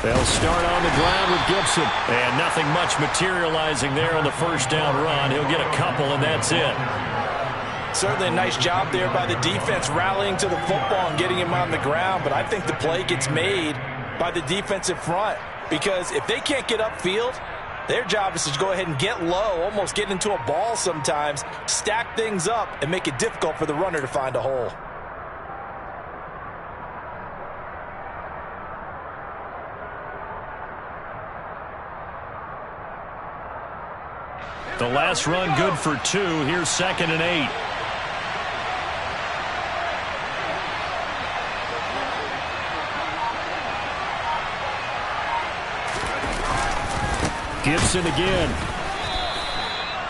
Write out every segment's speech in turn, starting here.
They'll start on the ground with Gibson. And nothing much materializing there on the first down run. He'll get a couple, and that's it. Certainly a nice job there by the defense rallying to the football and getting him on the ground. But I think the play gets made by the defensive front. Because if they can't get upfield, their job is to go ahead and get low, almost get into a ball sometimes, stack things up, and make it difficult for the runner to find a hole. The last run good for 2. Here's 2nd and 8. Gibson again.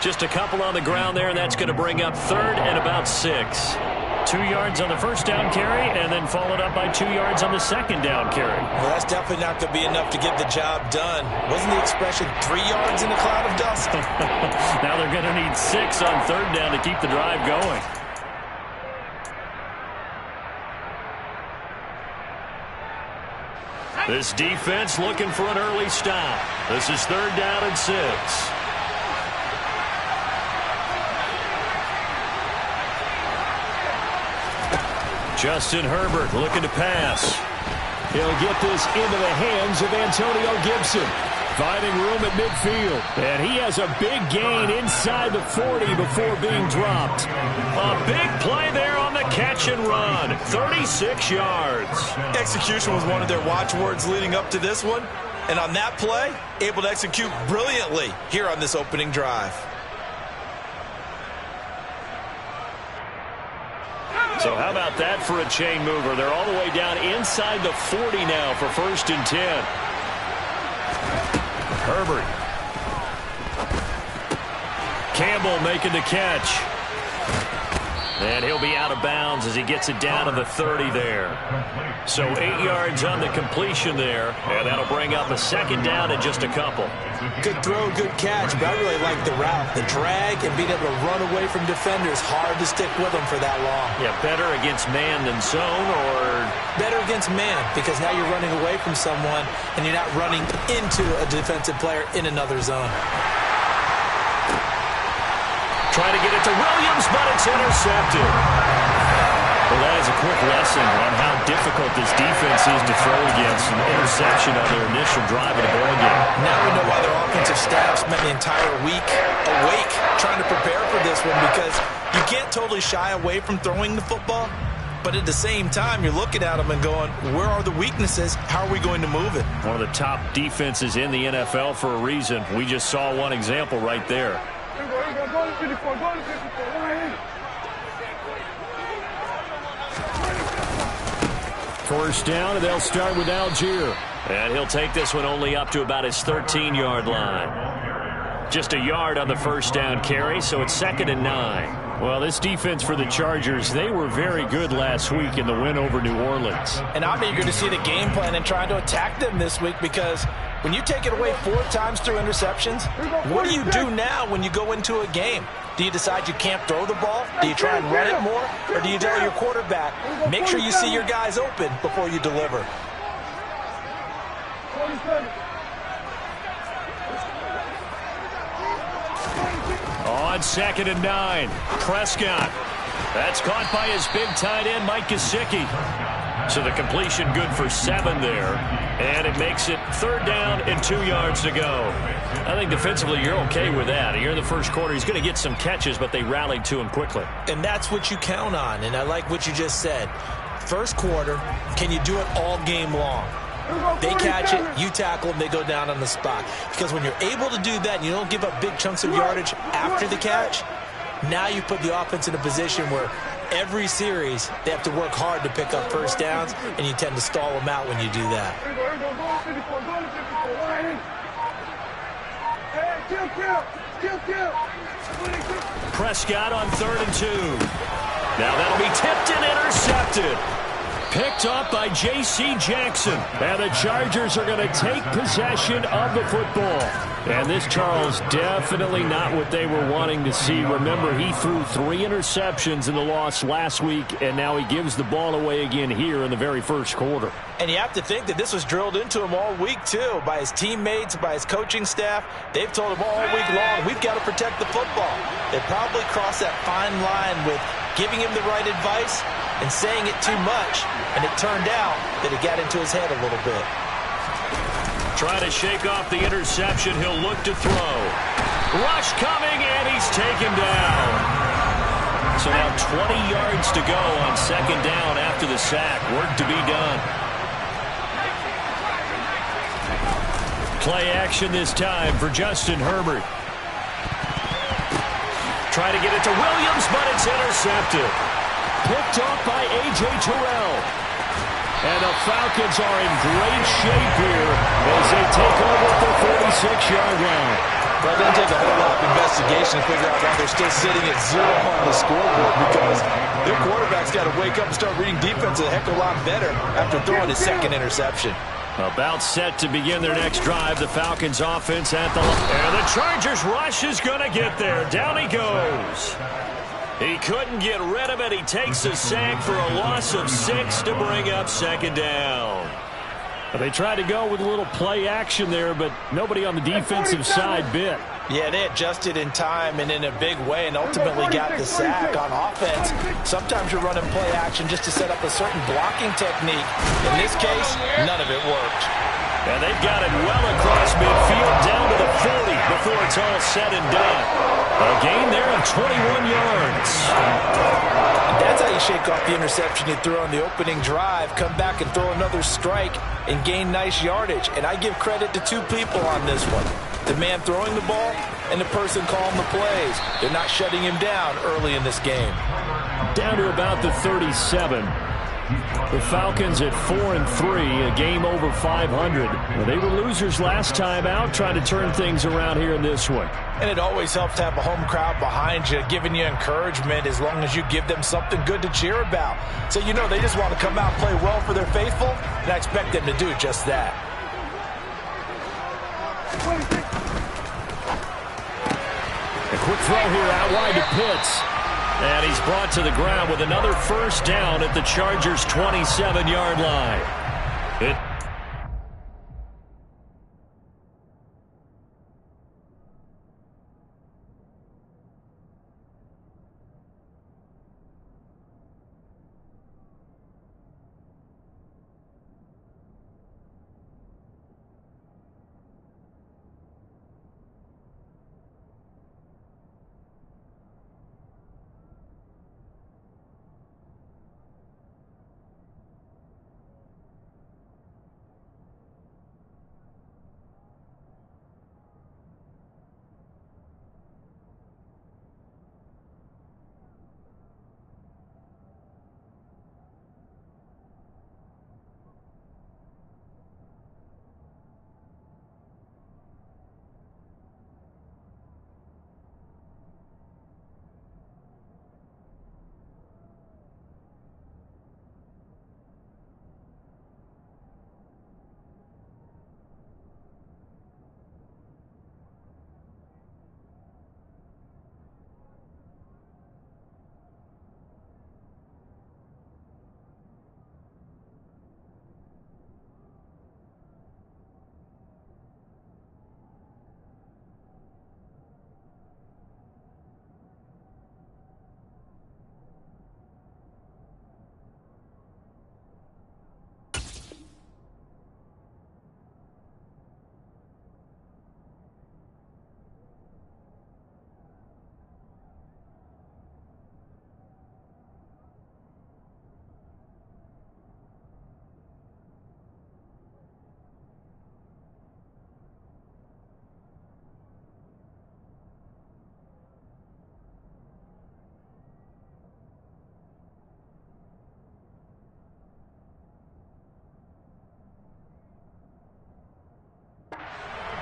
Just a couple on the ground there, and that's going to bring up 3rd and about 6. 2 yards on the first down carry, and then followed up by 2 yards on the second down carry. Well, that's definitely not going to be enough to get the job done. Wasn't the expression 3 yards in a cloud of dust? Now they're going to need 6 on 3rd down to keep the drive going. This defense looking for an early stop. This is 3rd down and 6. Justin Herbert looking to pass. He'll get this into the hands of Antonio Gibson. Finding room at midfield. And he has a big gain inside the 40 before being dropped. A big play there on the catch and run. 36 yards. Execution was one of their watchwords leading up to this one. And on that play, able to execute brilliantly here on this opening drive. So how about that for a chain mover? They're all the way down inside the 40 now for 1st and 10. Herbert. Campbell making the catch. And he'll be out of bounds as he gets it down to the 30 there. So 8 yards on the completion there. And that'll bring up a 2nd down and just a couple. Good throw, good catch, but I really like the route. The drag and being able to run away from defenders. Hard to stick with them for that long. Yeah, better against man than zone, or? Better against man, because now you're running away from someone and you're not running into a defensive player in another zone. Try to get it to Williams, but it's intercepted. Well, that is a quick lesson on how difficult this defense is to throw against. An interception on their initial drive of the ball game. Now we know why their offensive staff spent the entire week awake trying to prepare for this one, because you can't totally shy away from throwing the football, but at the same time, you're looking at them and going, where are the weaknesses? How are we going to move it? One of the top defenses in the NFL for a reason. We just saw one example right there. First down, and they'll start with Algier. And he'll take this one only up to about his 13-yard line. Just a yard on the first down carry, so it's 2nd and 9. Well, this defense for the Chargers, they were very good last week in the win over New Orleans. And I'm eager to see the game plan and trying to attack them this week, because when you take it away 4 times through interceptions, what do you do now when you go into a game? Do you decide you can't throw the ball? Do you try and run it more? Or do you tell your quarterback, make sure you see your guys open before you deliver? On 2nd and 9, Prescott. That's caught by his big tight end, Mike Gesicki. So the completion good for 7 there. And it makes it 3rd down and 2 yards to go. I think defensively you're okay with that. Here in the first quarter, he's going to get some catches, but they rallied to him quickly. And that's what you count on, and I like what you just said. First quarter, can you do it all game long? They catch it, you tackle them, they go down on the spot. Because when you're able to do that and you don't give up big chunks of yardage after the catch, now you put the offense in a position where every series they have to work hard to pick up first downs, and you tend to stall them out when you do that. Prescott on 3rd and 2. Now that'll be tipped and intercepted. Picked up by J.C. Jackson. And the Chargers are going to take possession of the football. And this, Charles, definitely not what they were wanting to see. Remember, he threw 3 interceptions in the loss last week, and now he gives the ball away again here in the very first quarter. And you have to think that this was drilled into him all week, too, by his teammates, by his coaching staff. They've told him all week long, we've got to protect the football. They probably crossed that fine line with giving him the right advice and saying it too much, and it turned out that it got into his head a little bit. Trying to shake off the interception. He'll look to throw. Rush coming, and he's taken down. So now 20 yards to go on second down after the sack. Work to be done. Play action this time for Justin Herbert. Try to get it to Williams, but it's intercepted. Picked off by A.J. Terrell. And the Falcons are in great shape here as they take over at the 46-yard line. Well, it doesn't take a whole lot of investigation to figure out why they're still sitting at 0 on the scoreboard, because their quarterback's got to wake up and start reading defense a heck of a lot better after throwing his second interception. About set to begin their next drive. The Falcons offense at the line. And the Chargers rush is going to get there. Down he goes. He couldn't get rid of it. He takes a sack for a loss of 6 to bring up second down. They tried to go with a little play action there, but nobody on the defensive side bit. Yeah, they adjusted in time and in a big way and ultimately got the sack on offense. Sometimes you're running play action just to set up a certain blocking technique. In this case, none of it worked. And they've got it well across midfield down to the 40 before it's all said and done. A gain there of 21 yards. That's how you shake off the interception you threw on the opening drive, come back and throw another strike and gain nice yardage. And I give credit to 2 people on this one. The man throwing the ball and the person calling the plays. They're not shutting him down early in this game. Down to about the 37. The Falcons at 4-3, a game over 500. Well, they were losers last time out, trying to turn things around here in this one. And it always helps to have a home crowd behind you, giving you encouragement as long as you give them something good to cheer about. So you know they just want to come out and play well for their faithful, and I expect them to do just that. A quick throw here out wide to Pitts. And he's brought to the ground with another first down at the Chargers' 27-yard line.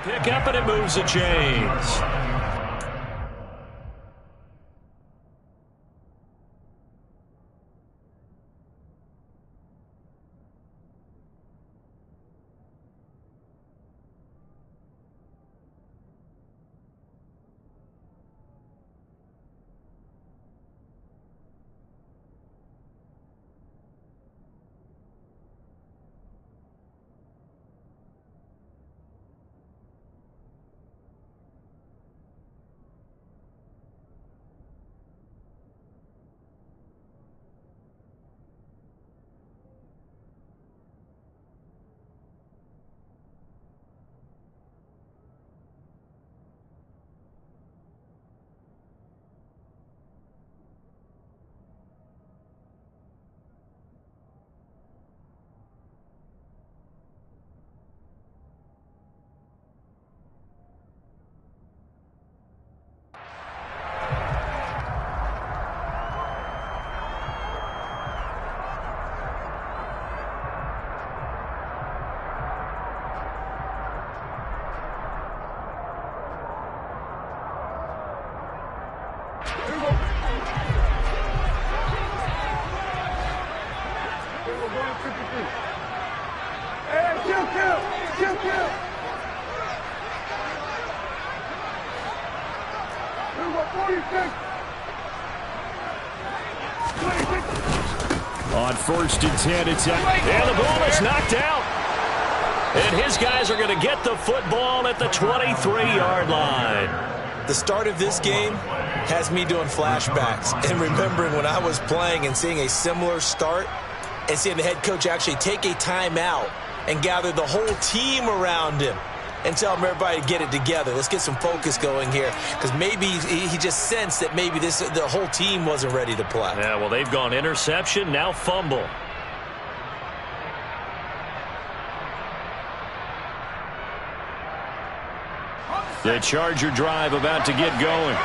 Pick up and it moves the chains. On 1st and 10, it's out. And the ball is knocked out. And his guys are going to get the football at the 23-yard line. The start of this game has me doing flashbacks and remembering when I was playing and seeing a similar start and seeing the head coach actually take a timeout and gather the whole team around him and tell him everybody to get it together. Let's get some focus going here, because maybe he just sensed that maybe the whole team wasn't ready to play. Yeah, well, they've gone interception, now fumble. The Charger drive about to get going.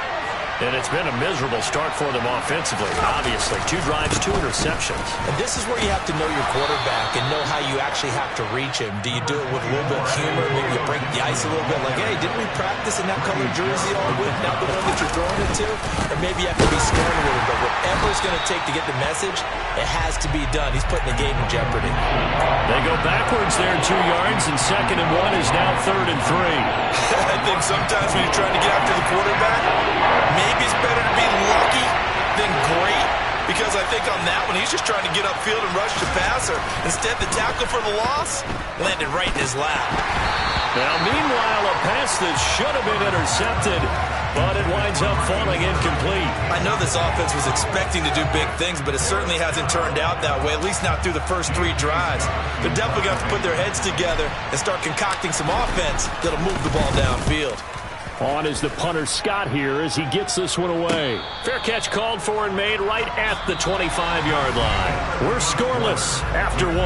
And it's been a miserable start for them offensively, obviously. 2 drives, 2 interceptions. And this is where you have to know your quarterback and know how you actually have to reach him. Do you do it with a little bit of humor? Maybe you break the ice a little bit, like, hey, didn't we practice in that colored jersey all week, not the one that you're throwing it to? Or maybe you have to be stern with him. But whatever it's going to take to get the message, it has to be done. He's putting the game in jeopardy. They go backwards there 2 yards, and 2nd and 1 is now 3rd and 3. I think sometimes when you're trying to get after the quarterback, maybe it's better to be lucky than great, because I think on that one, he's just trying to get upfield and rush the passer. Instead, the tackle for the loss landed right in his lap. Now, meanwhile, a pass that should have been intercepted, but it winds up falling incomplete. I know this offense was expecting to do big things, but it certainly hasn't turned out that way, at least not through the first 3 drives. They're definitely going to have to put their heads together and start concocting some offense that'll move the ball downfield. On is the punter Scott here as he gets this one away. Fair catch called for and made right at the 25-yard line. We're scoreless after 1.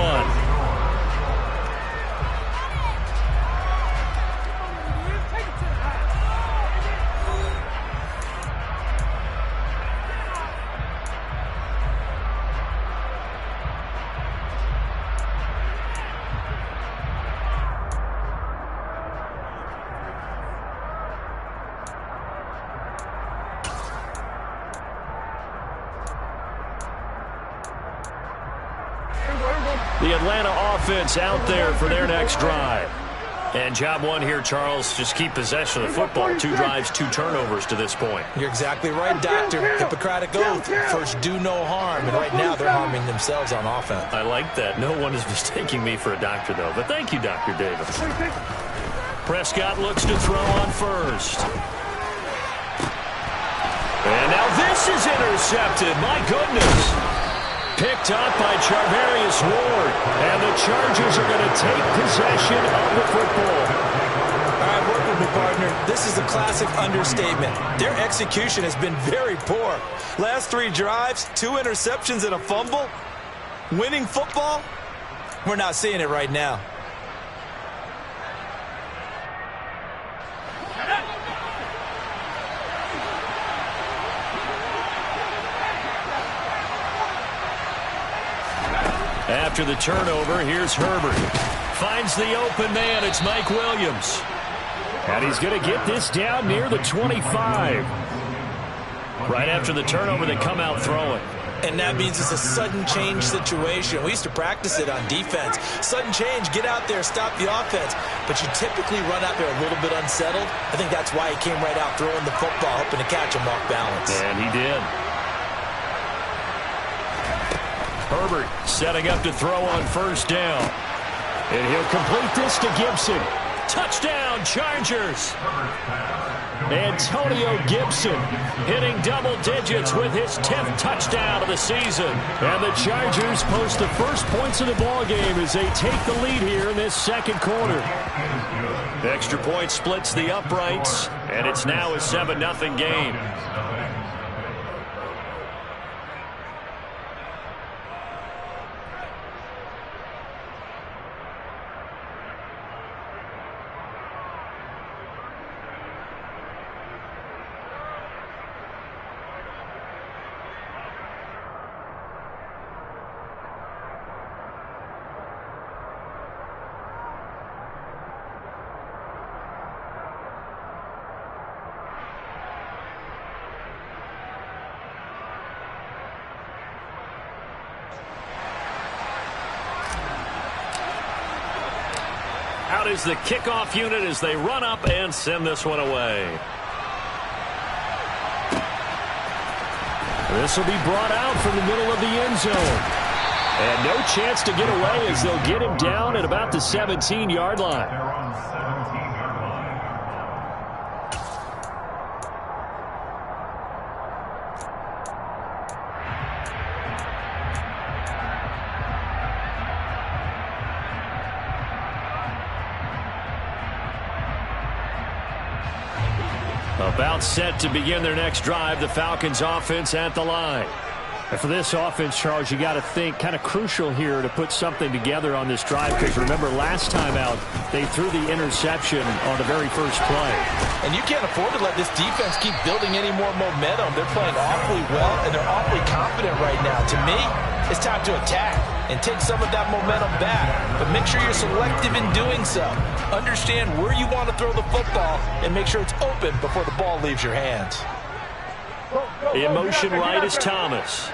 The Atlanta offense out there for their next drive. And job 1 here, Charles, just keep possession of the football. 2 drives, 2 turnovers to this point. You're exactly right, Doctor. Hippocratic oath. First, do no harm. And right now, they're harming themselves on offense. I like that. No one is mistaking me for a doctor, though. But thank you, Dr. Davis. Prescott looks to throw on 1st. And now this is intercepted. My goodness. Picked up by Charvarius Ward. And the Chargers are going to take possession of the football. All right, work with me, partner. This is a classic understatement. Their execution has been very poor. Last 3 drives, 2 interceptions and a fumble. Winning football? We're not seeing it right now. After the turnover, here's Herbert. Finds the open man. It's Mike Williams. And he's going to get this down near the 25. Right after the turnover, they come out throwing. And that means it's a sudden change situation. We used to practice it on defense. Sudden change, get out there, stop the offense. But you typically run out there a little bit unsettled. I think that's why he came right out throwing the football, hoping to catch him off balance. And he did. Herbert setting up to throw on 1st down. And he'll complete this to Gibson. Touchdown, Chargers. Antonio Gibson hitting double digits with his 10th touchdown of the season. And the Chargers post the first points of the ball game as they take the lead here in this 2nd quarter. The extra point splits the uprights, and it's now a 7-0 game. out is the kickoff unit as they run up and send this one away. This will be brought out from the middle of the end zone. And no chance to get away as they'll get him down at about the 17-yard line. About set to begin their next drive, the Falcons offense at the line. And for this offense, Charles, you got to think kind of crucial here to put something together on this drive, because remember last time out they threw the interception on the very first play. And you can't afford to let this defense keep building any more momentum. They're playing awfully well and they're awfully confident right now. To me, it's time to attack and take some of that momentum back, but make sure you're selective in doing so. Understand where you want to throw the football and make sure it's open before the ball leaves your hands. In motion right is Thomas.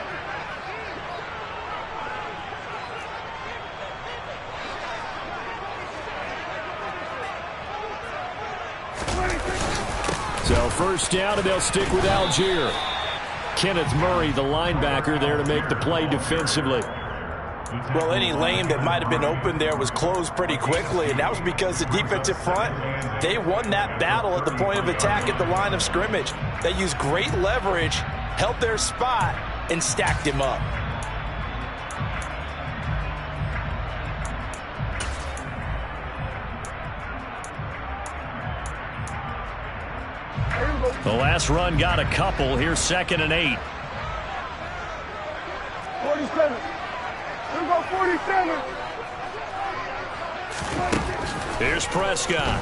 So first down, and they'll stick with Algier. Kenneth Murray, the linebacker, there to make the play defensively. Well, any lane that might have been open there was closed pretty quickly, and that was because the defensive front, they won that battle at the point of attack at the line of scrimmage. They used great leverage, held their spot, and stacked him up. The last run got a couple. Here's 2nd and 8. 47. Here we go, 47. Here's Prescott.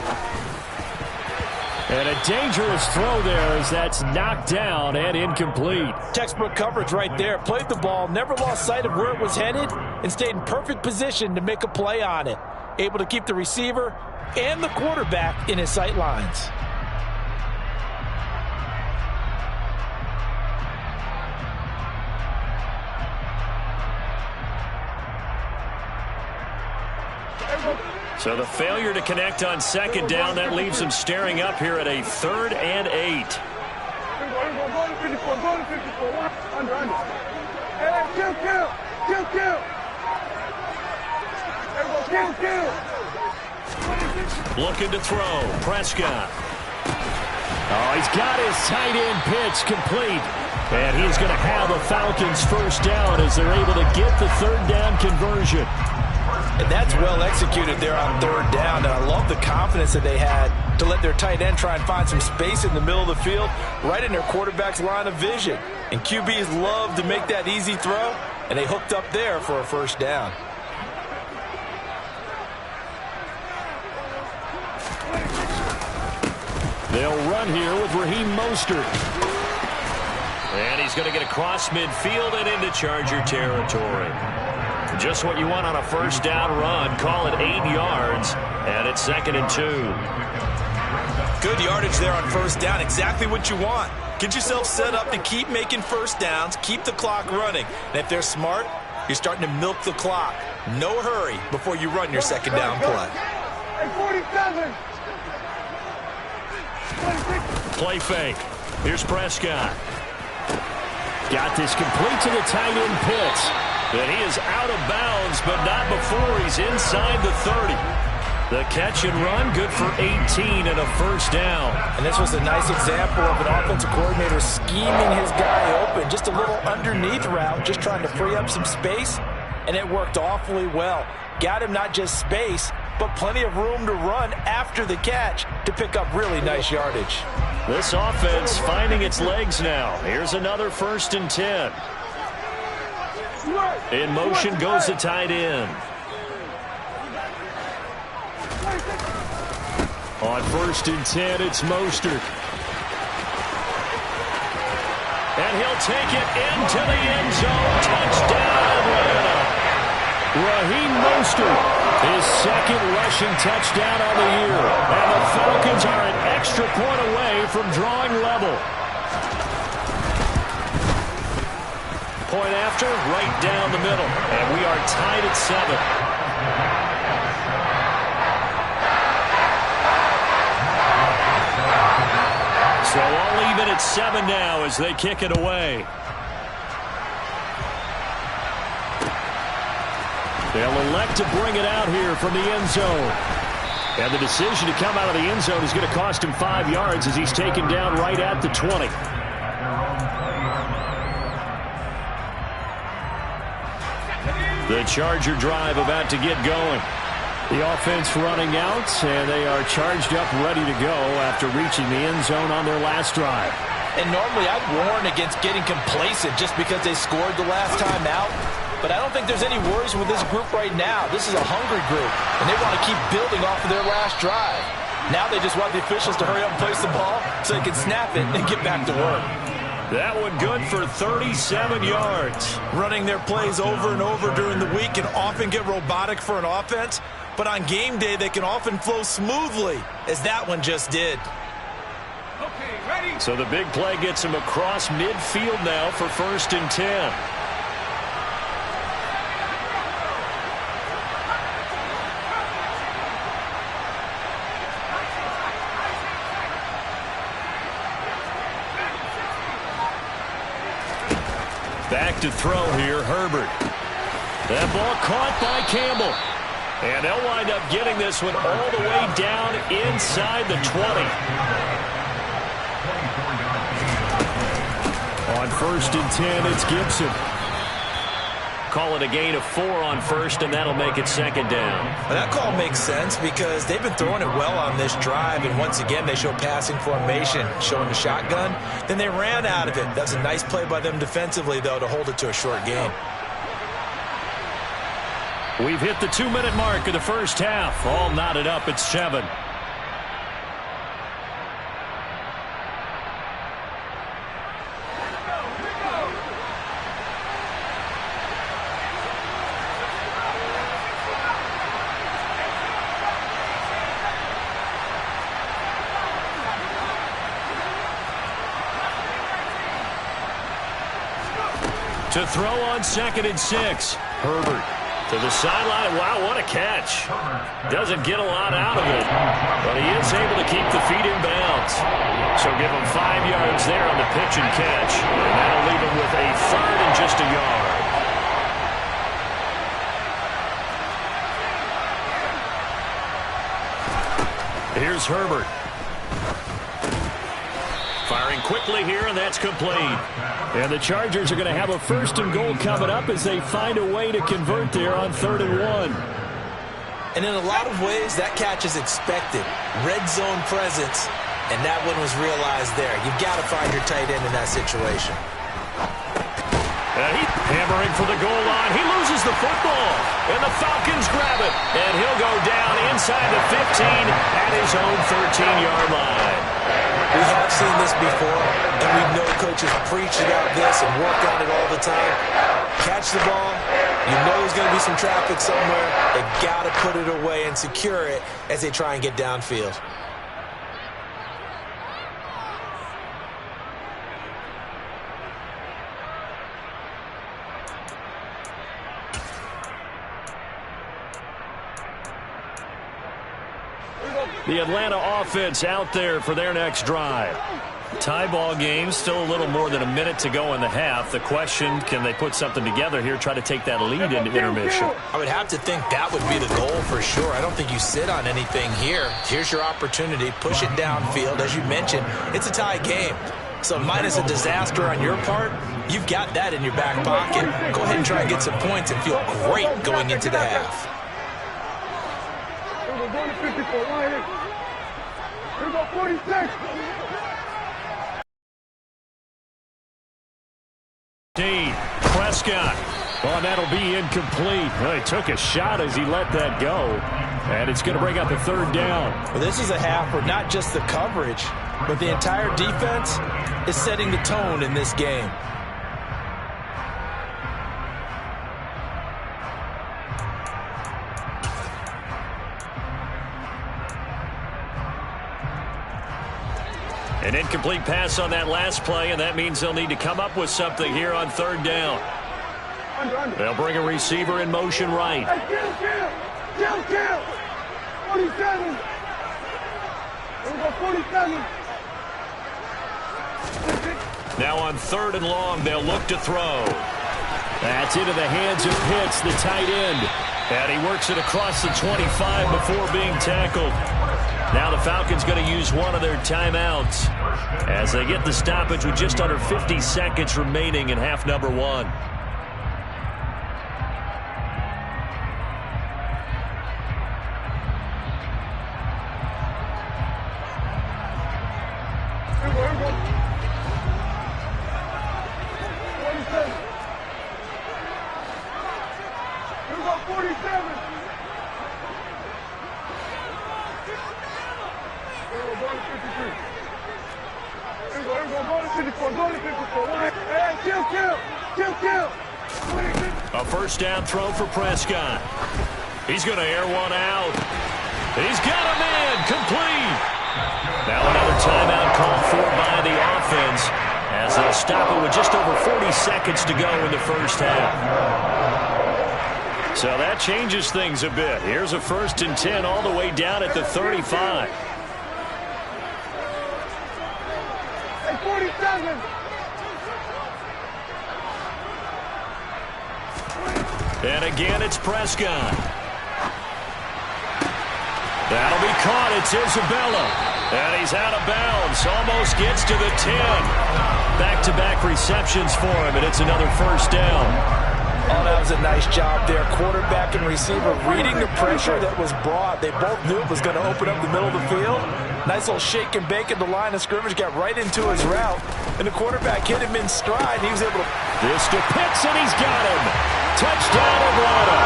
And a dangerous throw there as that's knocked down and incomplete. Textbook coverage right there. Played the ball, never lost sight of where it was headed, and stayed in perfect position to make a play on it. Able to keep the receiver and the quarterback in his sight lines. So the failure to connect on 2nd down, that leaves them staring up here at a 3rd and 8. Looking to throw. Prescott. Oh, he's got his tight end pitch complete. And he's going to have a Falcons first down as they're able to get the 3rd down conversion. And that's well executed there on 3rd down. And I love the confidence that they had to let their tight end try and find some space in the middle of the field, right in their quarterback's line of vision. And QBs love to make that easy throw, and they hooked up there for a first down. They'll run here with Raheem Mostert. And he's going to get across midfield and into Charger territory. Just what you want on a first down run. Call it 8 yards, and it's 2nd and 2. Good yardage there on first down. Exactly what you want. Get yourself set up to keep making first downs, keep the clock running. And if they're smart, you're starting to milk the clock. No hurry before you run your 2nd down play. 47. Play fake. Here's Prescott. Got this complete to the tight end pitch. And he is out of bounds, but not before he's inside the 30. The catch and run, good for 18 and a first down. And this was a nice example of an offensive coordinator scheming his guy open. Just a little underneath route, just trying to free up some space, and it worked awfully well. Got him not just space, but plenty of room to run after the catch to pick up really nice yardage. This offense finding its legs now. Here's another 1st and 10. In motion goes the tight end. On 1st and 10, it's Mostert. And he'll take it into the end zone. Touchdown, Atlanta. Raheem Mostert, his 2nd rushing touchdown on the year. And the Falcons are an extra point away from drawing level. Point after, right down the middle. And we are tied at 7. So all even at 7 now as they kick it away. They'll elect to bring it out here from the end zone. And the decision to come out of the end zone is going to cost him 5 yards as he's taken down right at the 20. The Charger drive about to get going. The offense running out, and they are charged up, ready to go after reaching the end zone on their last drive. And normally I'd warn against getting complacent just because they scored the last time out. But I don't think there's any worries with this group right now. This is a hungry group, and they want to keep building off of their last drive. Now they just want the officials to hurry up and place the ball so they can snap it and get back to work. That one good for 37 yards. Running their plays over and over during the week can often get robotic for an offense, but on game day they can often flow smoothly, as that one just did. Okay, ready. So the big play gets him across midfield now for 1st and 10. Back to throw here, Herbert. That ball caught by Campbell. And they'll wind up getting this one all the way down inside the 20. On 1st and 10, it's Gibson. Call it a gain of 4 on 1st, and that'll make it 2nd down. Well, that call makes sense because they've been throwing it well on this drive, and once again they show passing formation, showing the shotgun. Then they ran out of it. That's a nice play by them defensively, though, to hold it to a short gain. We've hit the 2-minute mark of the first half. All knotted up at 7. To throw on 2nd and 6. Herbert to the sideline. Wow, what a catch. Doesn't get a lot out of it, but he is able to keep the feet in bounds. So give him 5 yards there on the pitch and catch, and that'll leave him with a 3rd and just a yard. Here's Herbert. Firing quickly here, and that's complete. And the Chargers are going to have a 1st and goal coming up as they find a way to convert there on 3rd and 1. And in a lot of ways, that catch is expected. Red zone presence, and that one was realized there. You've got to find your tight end in that situation. He's hammering for the goal line. He loses the football, and the Falcons grab it. And he'll go down inside the 15 at his own 13-yard line. We have seen this before, and we know coaches preach about this and work on it all the time. Catch the ball. You know there's going to be some traffic somewhere. They've got to put it away and secure it as they try and get downfield. The Atlanta offense out there for their next drive. Tie ball game, still a little more than a minute to go in the half. The question, can they put something together here, try to take that lead into intermission? I would have to think that would be the goal for sure. I don't think you sit on anything here. Here's your opportunity. Push it downfield. As you mentioned, it's a tie game. So minus a disaster on your part, you've got that in your back pocket. Go ahead and try and get some points and feel great going into the half. We're going to 54. Here we go, 46. Prescott. Oh, that'll be incomplete. Well, he took a shot as he let that go. And it's going to bring up a 3rd down. Well, this is a half where not just the coverage, but the entire defense is setting the tone in this game. An incomplete pass on that last play, and that means they'll need to come up with something here on 3rd down. They'll bring a receiver in motion right. Hey, kill. 47. Here we go, 47. Now on 3rd and long, they'll look to throw. That's into the hands of Pitts, the tight end. And he works it across the 25 before being tackled. Now the Falcons going to use one of their timeouts as they get the stoppage with just under 50 seconds remaining in half number 1. A first down throw for Prescott. He's going to air one out. He's got a man complete. Now another timeout called for by the offense as they'll stop it with just over 40 seconds to go in the first half. So that changes things a bit. Here's a 1st and 10 all the way down at the 35. Hey, 47. And again, it's Prescott. That'll be caught. It's Isabella. And he's out of bounds. Almost gets to the 10. Back-to-back receptions for him, and it's another first down. Oh, that was a nice job there. Quarterback and receiver reading the pressure that was brought. They both knew it was going to open up the middle of the field. Nice little shake and bake at the line of scrimmage. Got right into his route. And the quarterback hit him in stride. And he was able to... This to Pitts, and he's got him. Touchdown, Atlanta.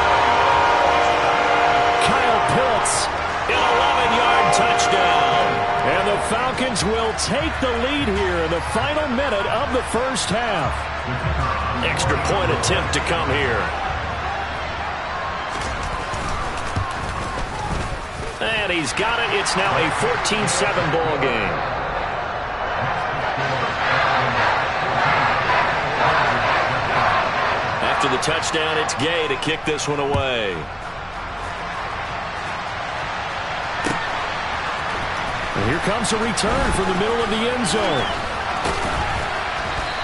Kyle Pitts, an 11-yard touchdown. And the Falcons will take the lead here in the final minute of the first half. Extra point attempt to come here. And he's got it. It's now a 14-7 ball game. After the touchdown, it's Gay to kick this one away. And here comes a return from the middle of the end zone.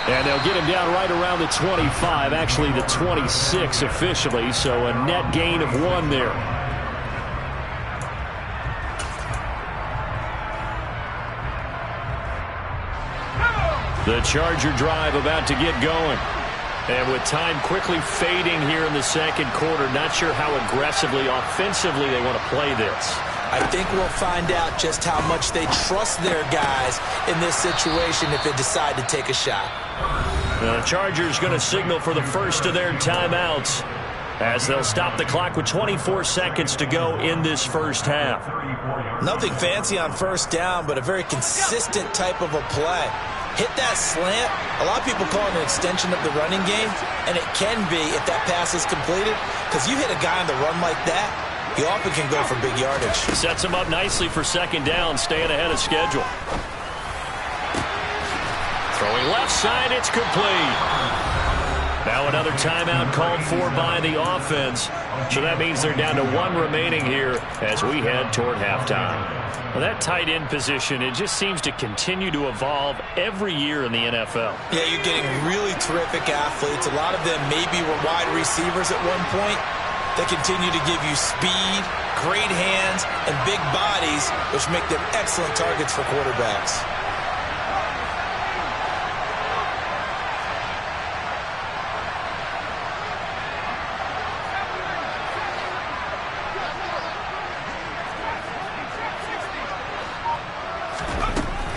And they'll get him down right around the 25, actually the 26 officially, so a net gain of 1 there. The Charger drive about to get going. And with time quickly fading here in the second quarter, not sure how aggressively, offensively they want to play this. I think we'll find out just how much they trust their guys in this situation if they decide to take a shot. The Chargers going to signal for the first of their timeouts as they'll stop the clock with 24 seconds to go in this first half. Nothing fancy on first down, but a very consistent type of a play. Hit that slant. A lot of people call it an extension of the running game, and it can be if that pass is completed, because you hit a guy on the run like that, you often can go for big yardage. Sets him up nicely for second down, staying ahead of schedule. Throwing left side, it's complete. Now another timeout called for by the offense. So that means they're down to 1 remaining here as we head toward halftime. Well, that tight end position, it just seems to continue to evolve every year in the NFL. Yeah, you're getting really terrific athletes. A lot of them maybe were wide receivers at one point. They continue to give you speed, great hands, and big bodies, which make them excellent targets for quarterbacks.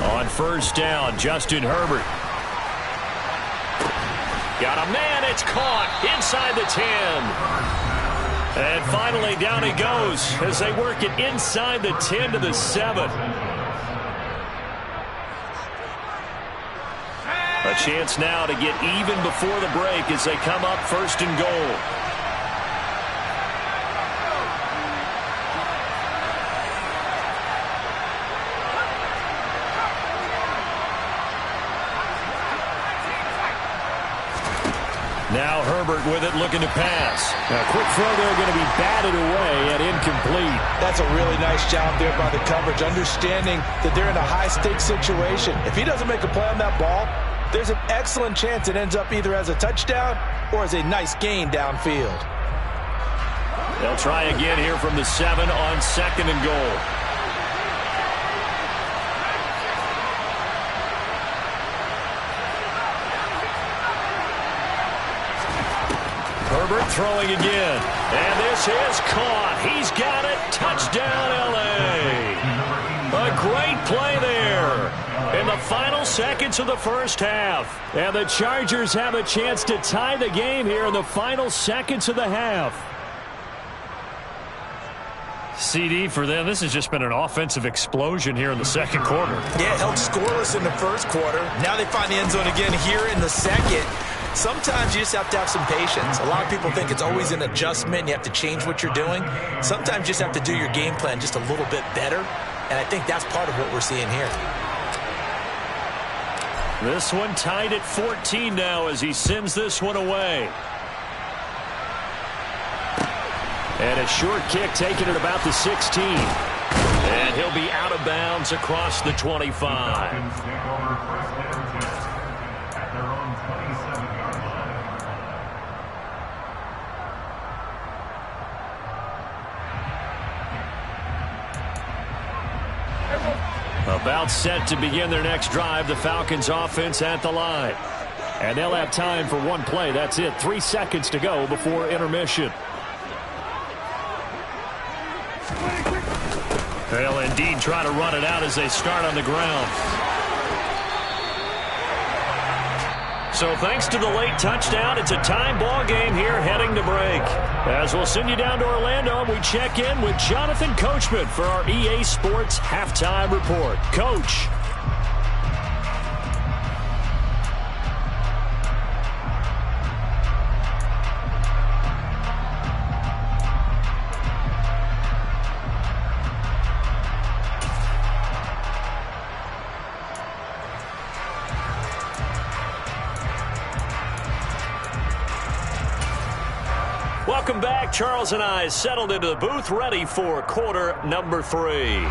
On first down, Justin Herbert. Got a man, it's caught inside the 10. And finally down he goes as they work it inside the 10 to the 7. A chance now to get even before the break as they come up first and goal. Now Herbert with it, looking to pass. A quick throw there, going to be batted away and incomplete. That's a really nice job there by the coverage, understanding that they're in a high-stakes situation. If he doesn't make a play on that ball, there's an excellent chance it ends up either as a touchdown or as a nice gain downfield. They'll try again here from the 7 on 2nd and goal. Herbert throwing again. And this is caught. He's got it. Touchdown, L.A. A great play there in the final seconds of the first half. And the Chargers have a chance to tie the game here in the final seconds of the half. CD for them, this has just been an offensive explosion here in the second quarter. Yeah, held scoreless in the first quarter. Now they find the end zone again here in the second. Sometimes you just have to have some patience. A lot of people think it's always an adjustment. You have to change what you're doing. Sometimes you just have to do your game plan just a little bit better. And I think that's part of what we're seeing here. This one tied at 14 now as he sends this one away. And a short kick taken at about the 16. And he'll be out of bounds across the 25. About set to begin their next drive, the Falcons offense at the line. And they'll have time for one play. That's it. 3 seconds to go before intermission. They'll indeed try to run it out as they start on the ground. So thanks to the late touchdown, it's a time ball game here heading to break. As we'll send you down to Orlando, we check in with Jonathan Coachman for our EA Sports Halftime Report. Coach. Welcome back. Charles and I settled into the booth, ready for quarter number 3.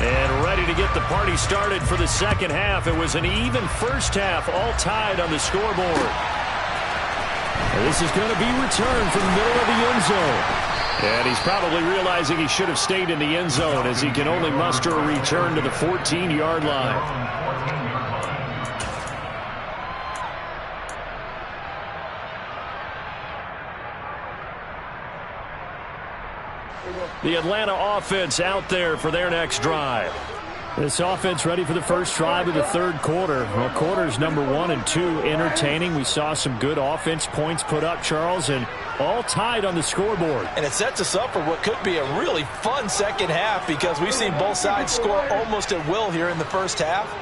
And ready to get the party started for the second half. It was an even first half, all tied on the scoreboard. And this is going to be returned from the middle of the end zone. And he's probably realizing he should have stayed in the end zone as he can only muster a return to the 14-yard line. The Atlanta offense out there for their next drive. This offense ready for the first drive of the third quarter. Well, quarters number 1 and 2 entertaining. We saw some good offense points put up, Charles, and all tied on the scoreboard. And it sets us up for what could be a really fun second half because we've seen both sides score almost at will here in the first half.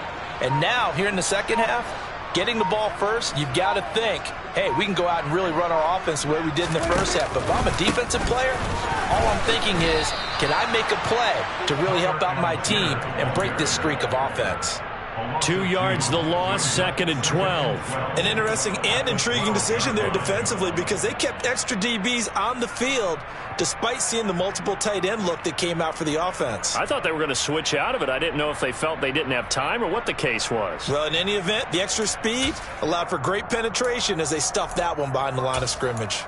And now, here in the second half, getting the ball first, you've got to think, hey, we can go out and really run our offense the way we did in the first half. But if I'm a defensive player, all I'm thinking is, can I make a play to really help out my team and break this streak of offense? 2 yards the loss, 2nd and 12. An interesting and intriguing decision there defensively because they kept extra DBs on the field despite seeing the multiple tight end look that came out for the offense. I thought they were going to switch out of it. I didn't know if they felt they didn't have time or what the case was. Well, in any event, the extra speed allowed for great penetration as they stuffed that one behind the line of scrimmage.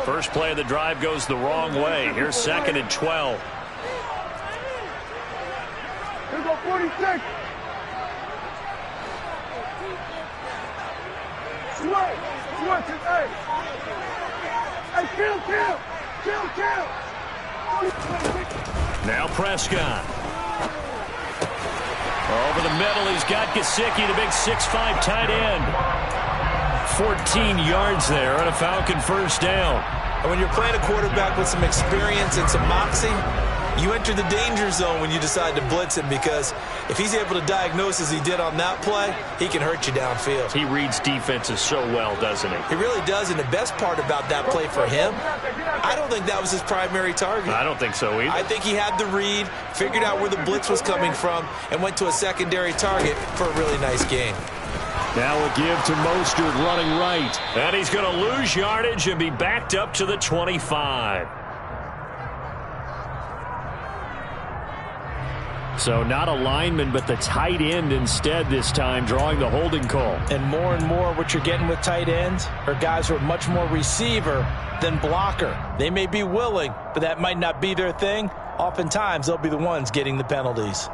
First play of the drive goes the wrong way. Here's 2nd and 12. Here go 46. Switch it, hey. Hey, kill. Now Prescott. Over the middle, he's got Gesicki, the big 6'5" tight end. 14 yards there on a Falcon first down. And when you're playing a quarterback with some experience and some moxie, you enter the danger zone when you decide to blitz him because if he's able to diagnose as he did on that play, he can hurt you downfield. He reads defenses so well, doesn't he? He really does, and the best part about that play for him, I don't think that was his primary target. I don't think so either. I think he had the read, figured out where the blitz was coming from, and went to a secondary target for a really nice gain. Now a give to Mostert running right. And he's going to lose yardage and be backed up to the 25. So not a lineman, but the tight end instead this time, drawing the holding call. And more what you're getting with tight ends are guys who are much more receiver than blocker. They may be willing, but that might not be their thing. Oftentimes, they'll be the ones getting the penalties.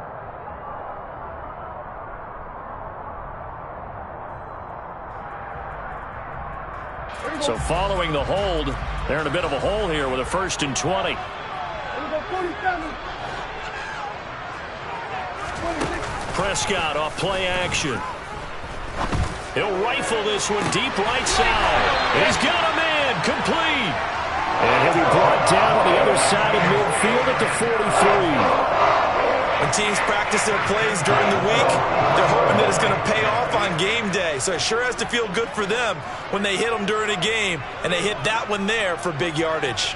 So following the hold, they're in a bit of a hole here with a 1st and 20. Prescott off play action. He'll rifle this one deep right side. He's got him in, complete. And he'll be brought down on the other side of midfield at the 43. When teams practice their plays during the week, they're hoping that it's going to pay off on game day. So it sure has to feel good for them when they hit them during a game, and they hit that one there for big yardage.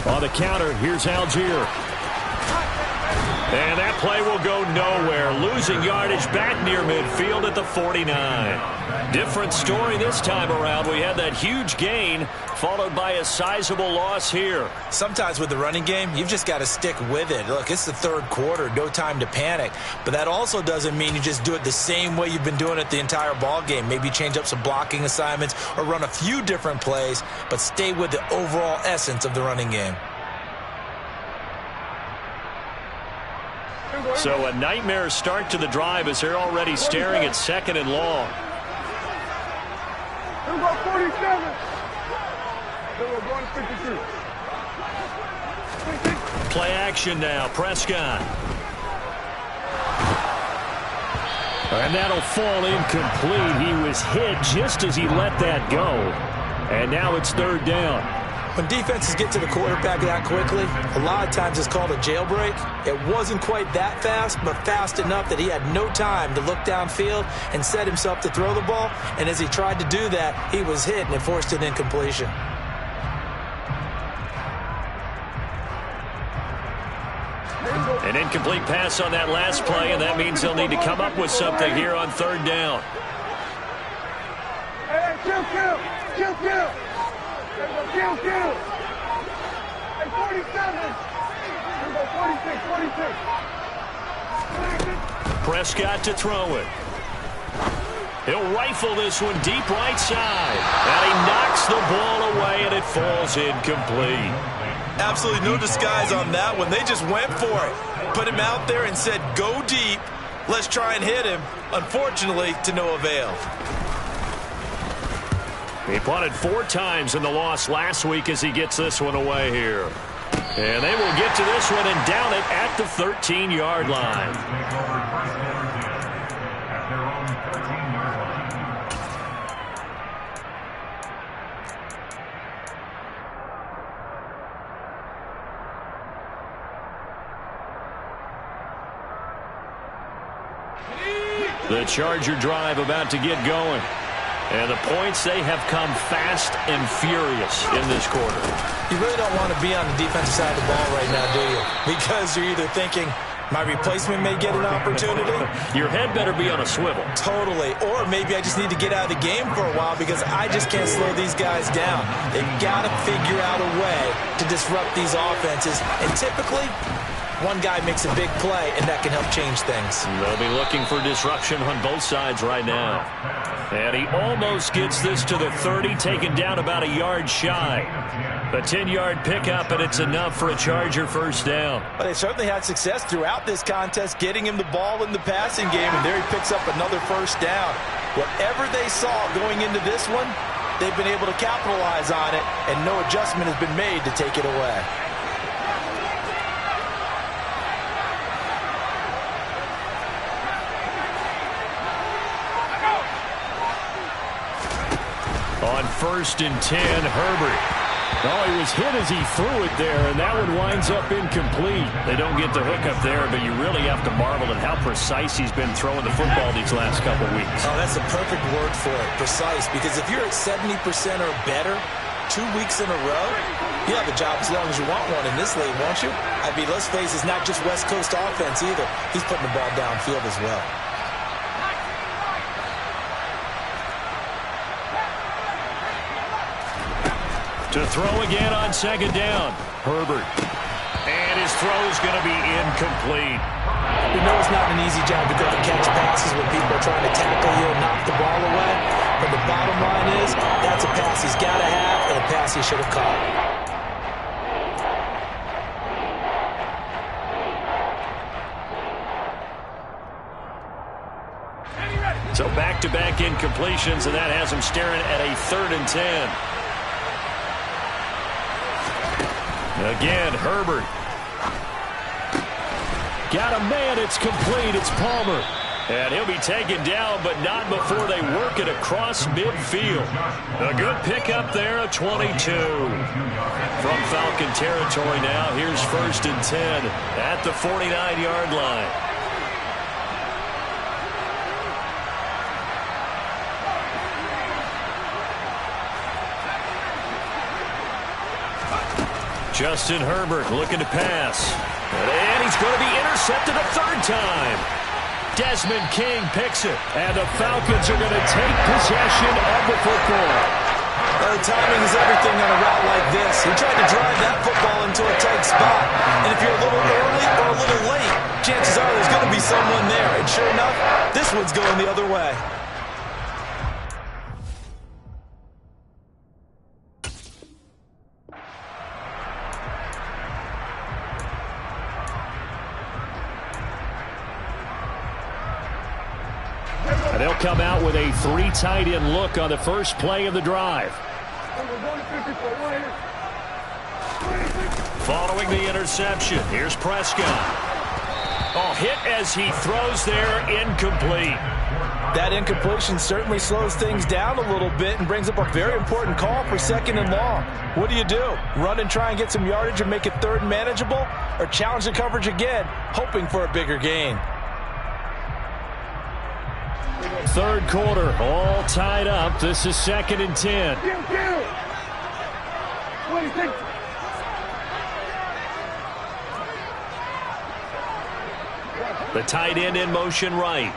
On the counter, here's Algier. And that play will go nowhere. Losing yardage back near midfield at the 49. Different story this time around. We had that huge gain followed by a sizable loss here. Sometimes with the running game, you've just got to stick with it. Look, it's the 3rd quarter, no time to panic. But that also doesn't mean you just do it the same way you've been doing it the entire ball game. Maybe change up some blocking assignments or run a few different plays, but stay with the overall essence of the running game. So a nightmare start to the drive as they're already staring at 2nd and long. They're about 47. They're going to 52. Play action now, Prescott. And that'll fall incomplete. He was hit just as he let that go. And now it's 3rd down. When defenses get to the quarterback that quickly, a lot of times it's called a jailbreak. It wasn't quite that fast, but fast enough that he had no time to look downfield and set himself to throw the ball. And as he tried to do that, he was hit and it forced an incompletion. An incomplete pass on that last play, and that means they'll need to come up with something here on 3rd down. Hey, kill. Kill. Hey, 47. They're 46. Prescott to throw it. He'll rifle this one deep right side. And he knocks the ball away, and it falls incomplete. Absolutely no disguise on that one. They just went for it. Put him out there and said, go deep. Let's try and hit him. Unfortunately, to no avail. He punted 4 times in the loss last week as he gets this one away here. And they will get to this one and down it at the 13-yard line. The Charger drive about to get going. And the points, they have come fast and furious in this quarter. You really don't want to be on the defensive side of the ball right now, do you? Because you're either thinking, my replacement may get an opportunity. Your head better be on a swivel. Totally. Or maybe I just need to get out of the game for a while because I just can't slow these guys down. They've got to figure out a way to disrupt these offenses. And typically, one guy makes a big play, and that can help change things. They'll be looking for disruption on both sides right now. And he almost gets this to the 30, taken down about a yard shy. A 10-yard pickup, and it's enough for a Charger 1st down. But they certainly had success throughout this contest, getting him the ball in the passing game, and there he picks up another 1st down. Whatever they saw going into this one, they've been able to capitalize on it, and no adjustment has been made to take it away. On 1st and 10, Herbert. Oh, he was hit as he threw it there, and that one winds up incomplete. They don't get the hook up there, but you really have to marvel at how precise he's been throwing the football these last couple weeks. Oh, that's the perfect word for it, precise, because if you're at 70% or better 2 weeks in a row, you have a job as long as you want one in this league, won't you? I mean, let's face it, it's not just West Coast offense either. He's putting the ball downfield as well. To throw again on second down. Herbert. And his throw is going to be incomplete. You know it's not an easy job to go and catch passes when people are trying to tackle you and knock the ball away. But the bottom line is, that's a pass he's got to have and a pass he should have caught. So back-to-back incompletions, and that has him staring at a 3rd and 10. Again, Herbert. Got a man, it's complete, it's Palmer. And he'll be taken down, but not before they work it across midfield. A good pickup there, a 22. From Falcon territory now, here's 1st and 10 at the 49-yard line. Justin Herbert looking to pass. And he's going to be intercepted a 3rd time. Desmond King picks it. And the Falcons are going to take possession of the football. The timing is everything on a route like this. He tried to drive that football into a tight spot. And if you're a little early or a little late, chances are there's going to be someone there. And sure enough, this one's going the other way. And they'll come out with a 3 tight end look on the first play of the drive. Following the interception, here's Prescott. Oh, hit as he throws there, incomplete. That incompletion certainly slows things down a little bit and brings up a very important call for 2nd and long. What do? Run and try and get some yardage and make it 3rd and manageable? Or challenge the coverage again, hoping for a bigger gain? 3rd quarter, all tied up. This is 2nd and 10. The tight end in motion right.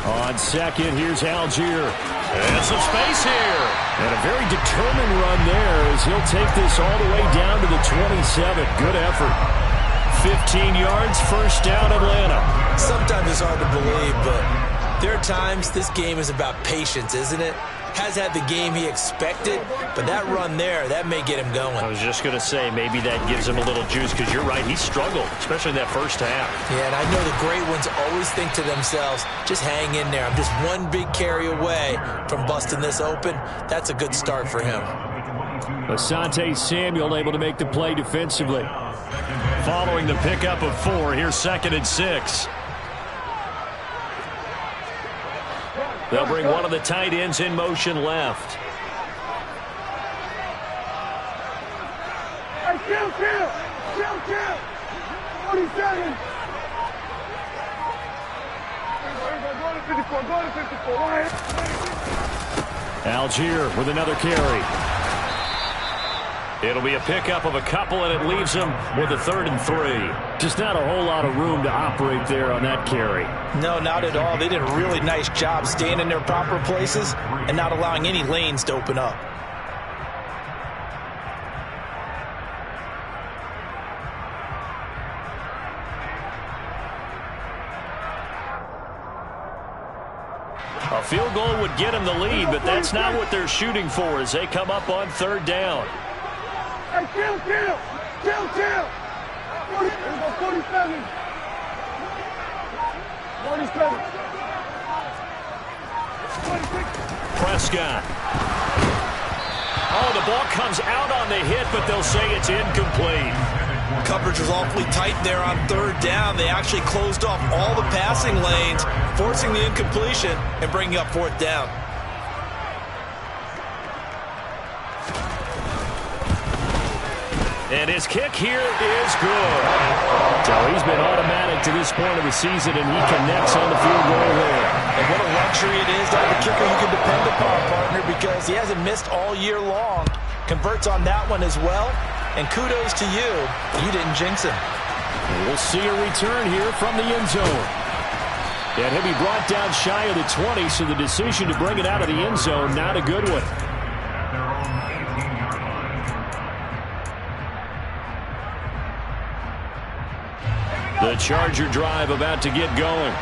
On second, here's Algier. And some space here. And a very determined run there as he'll take this all the way down to the 27. Good effort. 15 yards, 1st down, Atlanta. Sometimes it's hard to believe, but there are times this game is about patience, isn't it? Has had the game he expected, but that run there, that may get him going. I was just going to say, maybe that gives him a little juice, because you're right, he struggled, especially in that first half. Yeah, and I know the great ones always think to themselves, just hang in there. I'm just one big carry away from busting this open. That's a good start for him. Asante Samuel able to make the play defensively. Following the pickup of 4, here's 2nd and 6. They'll bring one of the tight ends in motion left. Hey, chill. 47. Go to 54. Algier with another carry. It'll be a pickup of a couple, and it leaves him with a 3rd and 3. Just not a whole lot of room to operate there on that carry. No, not at all. They did a really nice job staying in their proper places and not allowing any lanes to open up. A field goal would get him the lead, but that's not what they're shooting for as they come up on 3rd down. Hey, chill. 47. 47. Prescott. Oh, the ball comes out on the hit, but they'll say it's incomplete. Coverage was awfully tight there on 3rd down. They actually closed off all the passing lanes, forcing the incompletion and bringing up 4th down. And his kick here is good. So he's been automatic to this point of the season, and he connects on the field goal there. And what a luxury it is to have a kicker you can depend upon, partner, because he hasn't missed all year long. Converts on that one as well. And kudos to you. You didn't jinx him. And we'll see a return here from the end zone. And he'll be brought down shy of the 20, so the decision to bring it out of the end zone, not a good one. The Charger drive about to get going.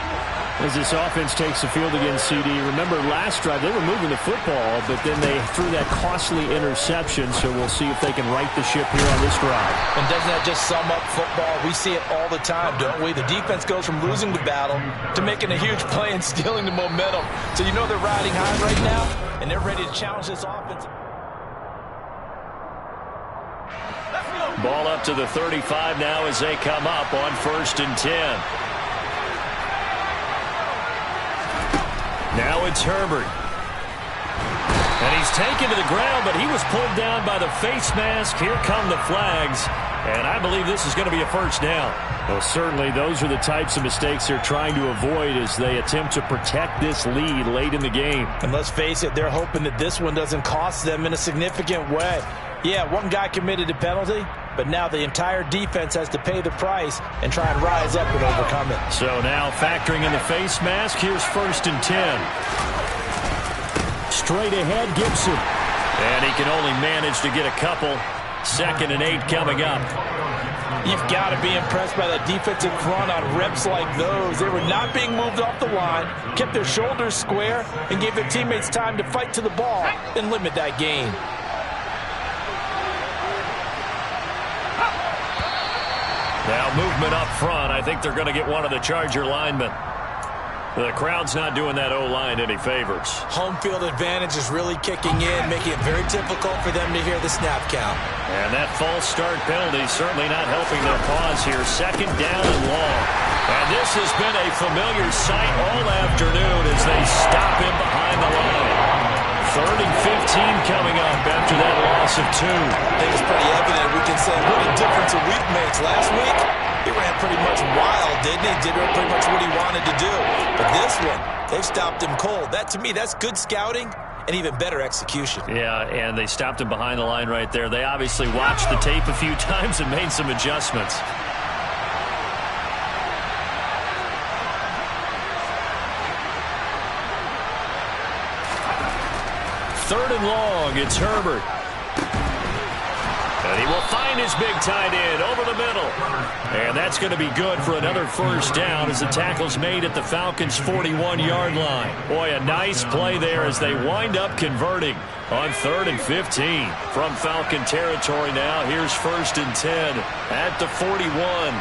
As this offense takes the field against CD. Remember, last drive, they were moving the football, but then they threw that costly interception, so we'll see if they can right the ship here on this drive. And doesn't that just sum up football? We see it all the time, don't we? The defense goes from losing the battle to making a huge play and stealing the momentum. So you know they're riding high right now, and they're ready to challenge this offense. Ball up to the 35 now as they come up on 1st and 10. Now it's Herbert. And he's taken to the ground, but he was pulled down by the face mask. Here come the flags. And I believe this is going to be a first down. Well, certainly those are the types of mistakes they're trying to avoid as they attempt to protect this lead late in the game. And let's face it, they're hoping that this one doesn't cost them in a significant way. Yeah, one guy committed a penalty, but now the entire defense has to pay the price and try and rise up and overcome it. So now factoring in the face mask, here's 1st and 10. Straight ahead, Gibson. And he can only manage to get a couple. 2nd and 8 coming up. You've got to be impressed by that defensive front on reps like those. They were not being moved off the line, kept their shoulders square, and gave their teammates time to fight to the ball and limit that gain. Now movement up front. I think they're going to get one of the Charger linemen. The crowd's not doing that O-line any favors. Home field advantage is really kicking in, making it very difficult for them to hear the snap count. And that false start penalty certainly not helping their cause here. 2nd down and long. And this has been a familiar sight all afternoon as they stop him behind the line. 3rd and 15 coming up after that loss of 2. I think it's pretty evident. We can say what a difference a week makes. Last week, he ran pretty much wild, didn't he? Did pretty much what he wanted to do. But this one, they've stopped him cold. That, to me, that's good scouting and even better execution. Yeah, and they stopped him behind the line right there. They obviously watched the tape a few times and made some adjustments. Third and long, it's Herbert. And he will find his big tight end over the middle. And that's going to be good for another first down as the tackle's made at the Falcons' 41-yard line. Boy, a nice play there as they wind up converting on 3rd and 15. From Falcon territory now, here's 1st and 10 at the 41.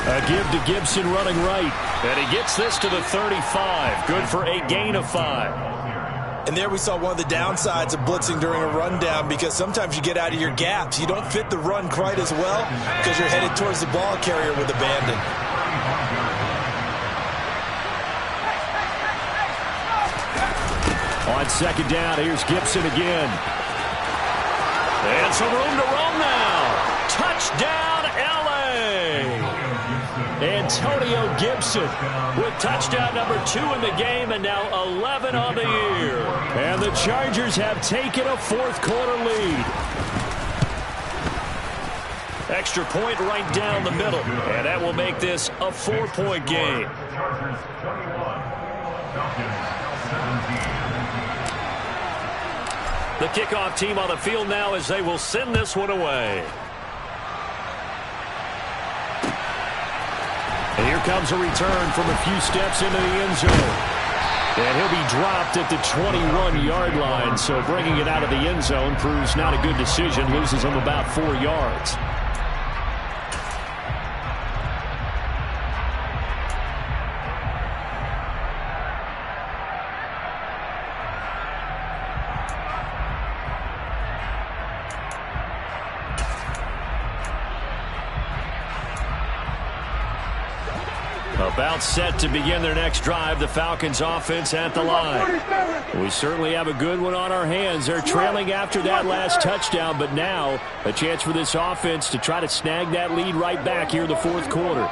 A give to Gibson running right. And he gets this to the 35. Good for a gain of 5. And there we saw one of the downsides of blitzing during a rundown, because sometimes you get out of your gaps. You don't fit the run quite as well because you're headed towards the ball carrier with abandon. On 2nd down, here's Gibson again. And some room to roam now. Touchdown, L.A. Antonio Gibson with touchdown number 2 in the game and now 11 on the year. And the Chargers have taken a 4th quarter lead. Extra point right down the middle. And that will make this a 4-point game. The kickoff team on the field now as they will send this one away. And here comes a return from a few steps into the end zone. And he'll be dropped at the 21-yard line. So bringing it out of the end zone proves not a good decision. Loses him about 4 yards. About set to begin their next drive, the Falcons offense at the line. We certainly have a good one on our hands. They're trailing after that last touchdown, but now a chance for this offense to try to snag that lead right back here in the fourth quarter.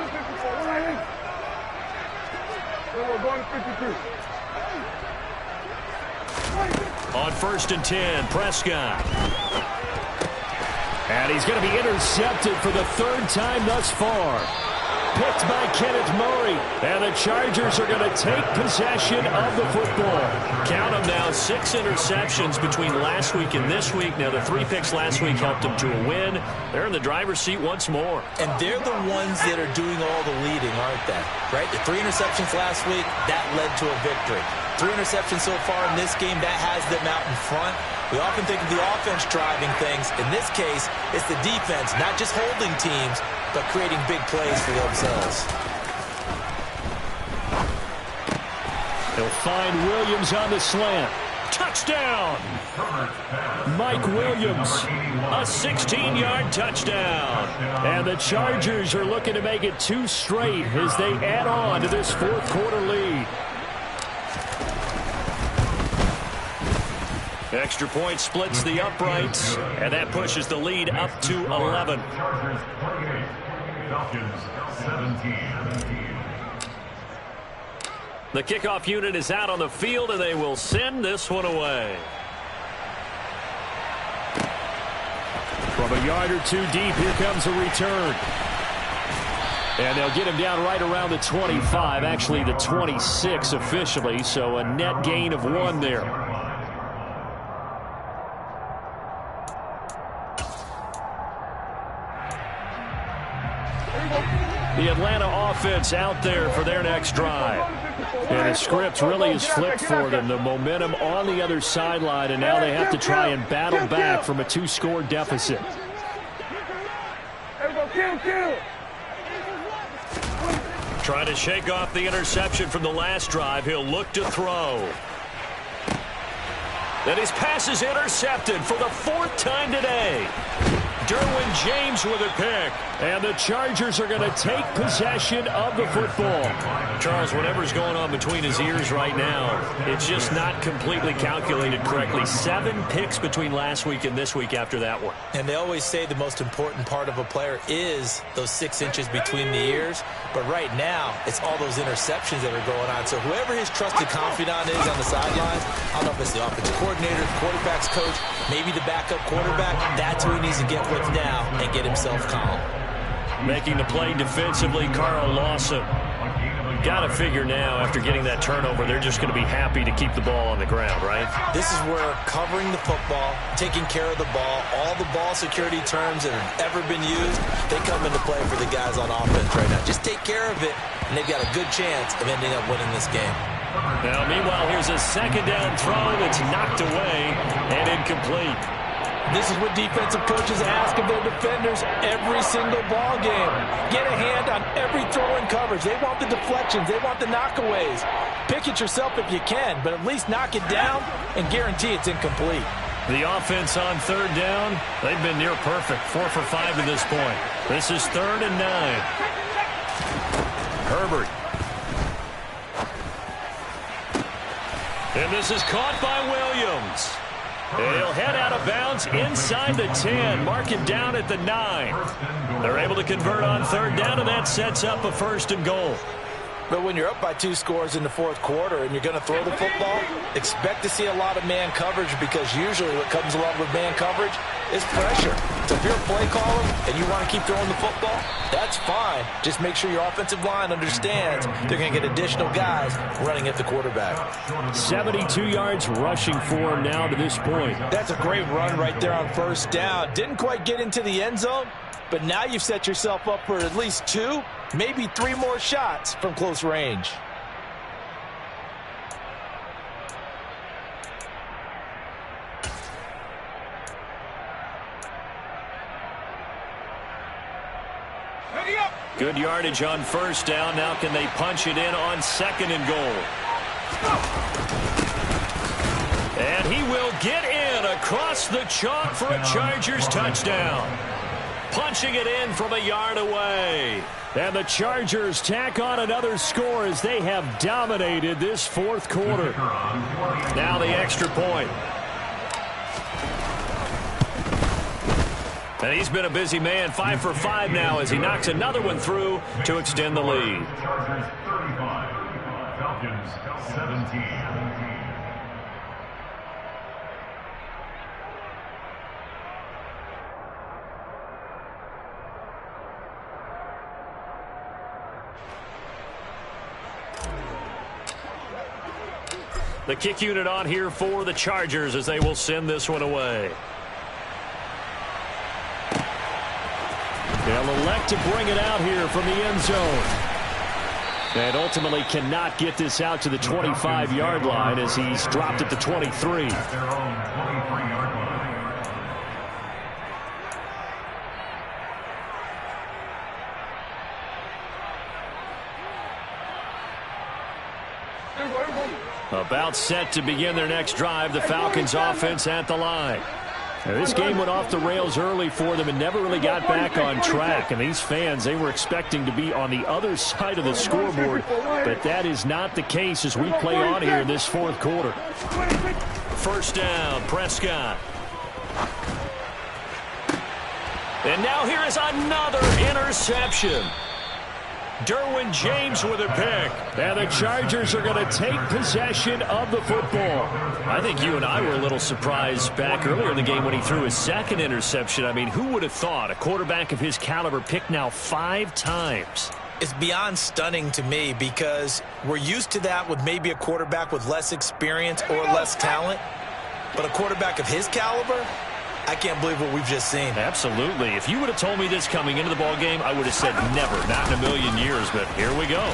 On 1st and 10, Prescott. And he's going to be intercepted for the 3rd time thus far. Picked by Kenneth Murray. And the Chargers are going to take possession of the football. Count them now, 6 interceptions between last week and this week. Now, the 3 picks last week helped them to a win. They're in the driver's seat once more. And they're the ones that are doing all the leading, aren't they? Right? The 3 interceptions last week, that led to a victory. 3 interceptions so far in this game, that has them out in front. We often think of the offense driving things. In this case, it's the defense, not just holding teams, but creating big plays for themselves. He'll find Williams on the slant. Touchdown! Mike Williams, a 16-yard touchdown. And the Chargers are looking to make it 2 straight as they add on to this fourth quarter lead. Extra point splits the uprights, and that pushes the lead up to 11. The kickoff unit is out on the field, and they will send this one away. From a yard or 2 deep, here comes a return. And they'll get him down right around the 25, actually the 26 officially, so a net gain of 1 there. The Atlanta offense out there for their next drive. And the script really is flipped for them. The momentum on the other sideline, and now they have to try and battle back from a 2-score deficit. Trying to shake off the interception from the last drive. He'll look to throw. And his pass is intercepted for the 4th time today. Derwin James with a pick. And the Chargers are going to take possession of the football. Charles, whatever's going on between his ears right now, it's just not completely calculated correctly. 7 picks between last week and this week after that one. And they always say the most important part of a player is those 6 inches between the ears. But right now, it's all those interceptions that are going on. So whoever his trusted confidant is on the sidelines, I don't know if it's the offensive coordinator, the quarterback's coach, maybe the backup quarterback, that's who he needs to get with now and get himself calm. Making the play defensively, Carl Lawson. Got to figure now, after getting that turnover, they're just going to be happy to keep the ball on the ground, right? This is where covering the football, taking care of the ball, all the ball security terms that have ever been used, they come into play for the guys on offense right now. Just take care of it, and they've got a good chance of ending up winning this game. Now, meanwhile, here's a 2nd down throw that's knocked away and incomplete. This is what defensive coaches ask of their defenders every single ball game. Get a hand on every throw in coverage. They want the deflections. They want the knockaways. Pick it yourself if you can, but at least knock it down and guarantee it's incomplete. The offense on 3rd down, they've been near perfect. 4 for 5 to this point. This is 3rd and 9. Herbert. And this is caught by Williams. And he'll head out of bounds inside the 10. Mark him down at the 9. They're able to convert on 3rd down, and that sets up a 1st and goal. But when you're up by 2 scores in the 4th quarter and you're going to throw the football, expect to see a lot of man coverage, because usually what comes along with man coverage is pressure. So if you're a play caller and you want to keep throwing the football, that's fine. Just make sure your offensive line understands they're going to get additional guys running at the quarterback. 72 yards rushing for him now to this point. That's a great run right there on 1st down. Didn't quite get into the end zone, but now you've set yourself up for at least 2, maybe 3 more shots from close range. Good yardage on 1st down. Now can they punch it in on 2nd and goal? And he will get in across the chalk for a Chargers touchdown. punching it in from a yard away. And the Chargers tack on another score as they have dominated this fourth quarter. Now the extra point. And he's been a busy man, 5 for 5 now as he knocks another one through to extend the lead. Chargers 35, Falcons 17. The kick unit on here for the Chargers as they will send this one away. They'll elect to bring it out here from the end zone. And ultimately cannot get this out to the 25-yard line as he's dropped at the 23. About set to begin their next drive, the Falcons offense at the line. Now, this game went off the rails early for them and never really got back on track. And these fans, they were expecting to be on the other side of the scoreboard. But that is not the case as we play on here in this fourth quarter. First down, Prescott. And now here is another interception. Derwin James with a pick. And the Chargers are going to take possession of the football. I think you and I were a little surprised back earlier in the game when he threw his second interception. I mean, who would have thought a quarterback of his caliber picked now 5 times? It's beyond stunning to me because we're used to that with maybe a quarterback with less experience or less talent. But a quarterback of his caliber, I can't believe what we've just seen. Absolutely. If you would have told me this coming into the ball game, I would have said never, not in a million years, but here we go.